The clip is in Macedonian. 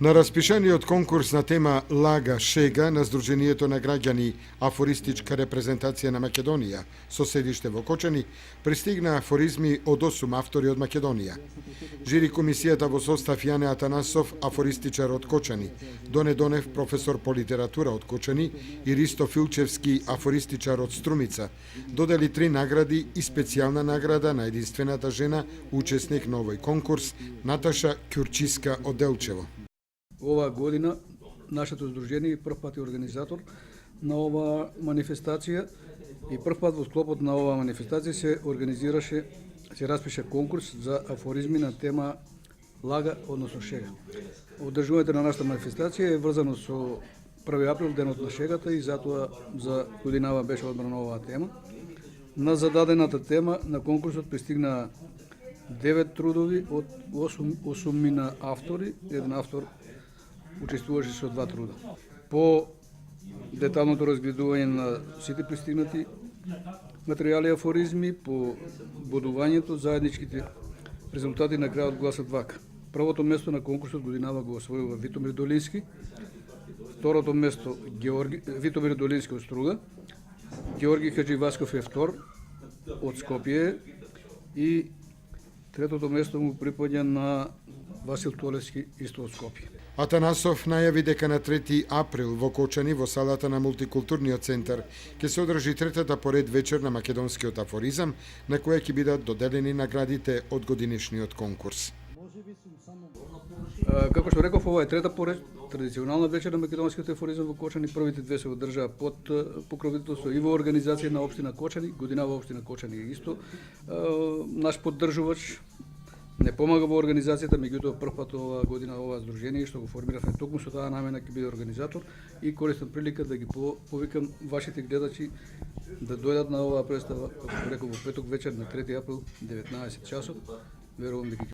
На распишаниот конкурс на тема Лага Шега на Сдруженијето на граѓани Афористичка репрезентација на Македонија со седиште во Кочани пристигна афоризми од 8 автори од Македонија. Жири комисијата во состав Јане Атанасов, афористичар од Кочани, Доне Донев, професор по литература од Кочани и Ристо Филчевски, афористичар од Струмица, додели 3 награди и специјална награда на единствената жена учесник на овој конкурс, Наташа Ќурчиска од Делчево. Оваа година нашето здружение прв пат е организатор на оваа манифестација и прв пат во склопот на оваа манифестација се распиша конкурс за афоризми на тема лага, односно шега. Одржувањето на нашата манифестација е врзано со 1 април, денот на шегата, и затоа за годинава беше одбрана оваа тема. На зададената тема на конкурсот пристигна 9 трудови од 8 автори, еден автор учествуваше со 2 труда. По деталното разгледување на сите пристигнати материјали и афоризми, по бодувањето, заедничките резултати на крајот гласат вака. Првото место на конкурсот годинава го освојува Витомир Долински, второто место Витомир Долински од Струга, Георги Хадживасков е втор од Скопје и третото место му припаѓа на Васил Толевски исто од Скопје. Атанасов најави дека на 3 април во Кочани во салата на мултикултурниот центар ќе се одржи третата поред вечер на македонскиот афоризам, на која ќе бидат доделени наградите од годинешниот конкурс. Како што реков, ова е трета поред традиционална вечер на македонскиот афоризам во Кочани. Првите две се одржаа под покровителство и во организација на општина Кочани. Годинава општина Кочани е исто наш поддржувач. Не помага во организацијата, меѓутоа прв пат оваа година оваа здружение што го формиравме токму со таа намена ќе биде организатор и користам прилика да ги повикам вашите гледачи да дојдат на оваа представа, како реков, во петок вечер на 3 април 19 часот. Верувам дека